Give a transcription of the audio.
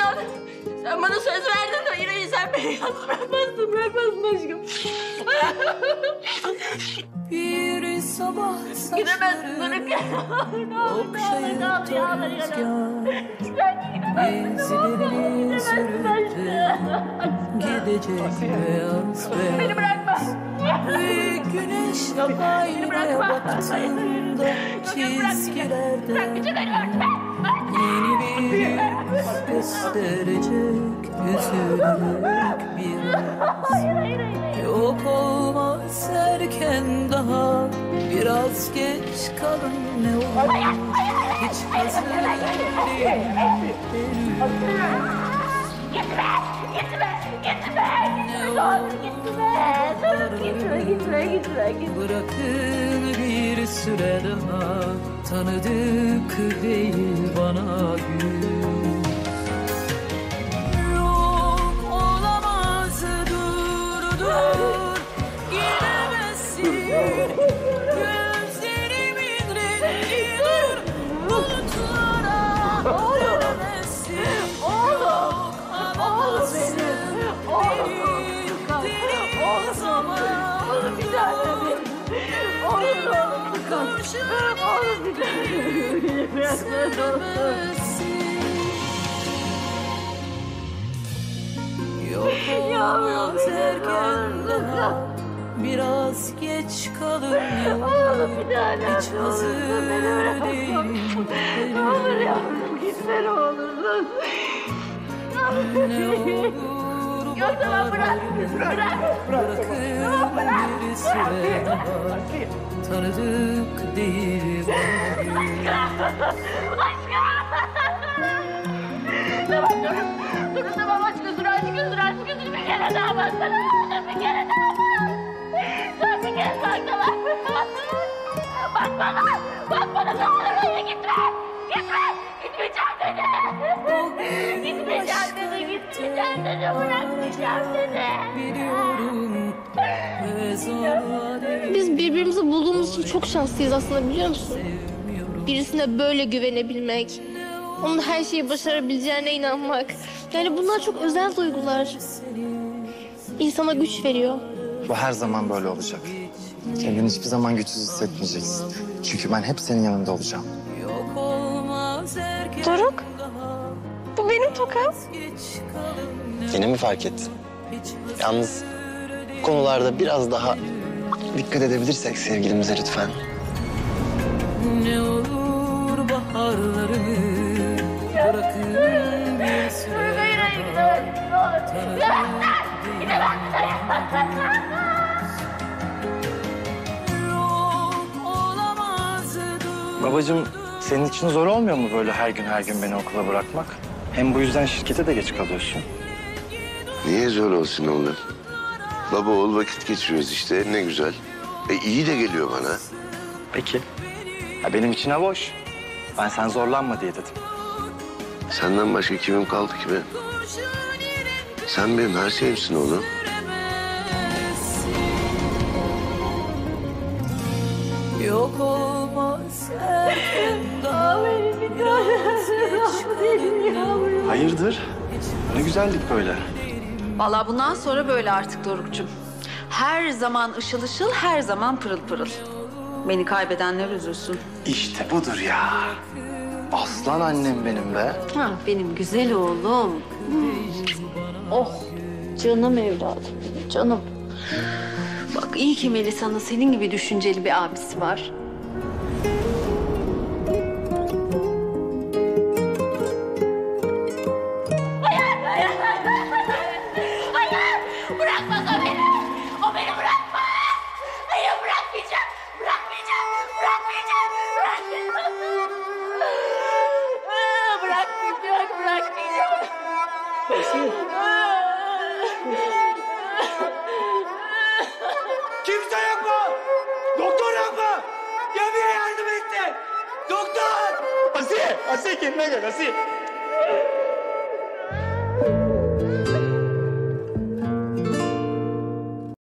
ya. Sen bana söz verdin de yine sen beni yalnız bırakmazsın aşkım. Bir sabah Gidemezsin bırak ya. Ne olur okşayıp izlerini sürüp gidecek beyaz Beni bırakma. Ve güneş aynaya baktığında çizgilerde yeni bir yüz gösterecek üzülerek bir yok olmaz erken daha biraz geç kalın ne olur hiç hazır değilim Gitme. Bırakın bir süre daha tanıdık değil bana gün Yok olamaz dur gidemezsin Gözlerimin rengi dur bulutlara dönemezsin Yok alamazsın beni deli zaman Yok olmaz erken daha biraz geç kalın hiç hazır değilim Ne olur yavrum gitme ne olursun. Ne olur Tamam bırak. Bırakın bir süre daha tanıdık değil Tamam aşkım dur bir kere daha bak bana bir kere daha bak. Dur bir kere bak tamam. Bak bana ne olur hayır gitmeyeceğim dedi bırakmayacağım dedi. Biliyorum Biz birbirimizi bulduğumuz için çok şanslıyız aslında biliyor musun? Birisine böyle güvenebilmek, onun her şeyi başarabileceğine inanmak. Yani bunlar çok özel duygular. İnsana güç veriyor. Bu her zaman böyle olacak. Kendini hiçbir zaman güçsüz hissetmeyeceksin. Çünkü ben hep senin yanında olacağım. yok olmaz erken Doruk, bu benim tokam. Yine mi fark ettin? Yalnız bu konularda biraz daha dikkat edebilirsek sevgilimize lütfen. Ne olur baharlarını bırakın bir süre Yok olamaz Babacığım senin için zor olmuyor mu böyle her gün beni okula bırakmak? Hem bu yüzden şirkete de geç kalıyorsun. Niye zor olsun oğlum? Baba oğul vakit geçiriyoruz işte ne güzel. İyi de geliyor bana. Peki. Ya benim içine boş. Ben sen zorlanma diye dedim. Senden başka kimim kaldı ki be? Sen benim her şeyimsin oğlum. Yok olmaz erken daha Hayırdır? Ne güzellik böyle. Vallahi bundan sonra böyle artık Doruk'cum. Her zaman ışıl ışıl, her zaman pırıl pırıl. Beni kaybedenler üzülsün. İşte budur ya. Aslan annem benim be. Ha, benim güzel oğlum. Oh, canım evladım, canım. Bak iyi ki Melisa'nın senin gibi düşünceli bir abisi var. Bırakmaz o beni. O beni bırakmaz. Hayır bırakmayacağım. Bırakmayacağım. Kimse yapma! Doktor yapma! Ya biri yardım etti! Doktor! Asiye! Asiye kendine gel Asiye!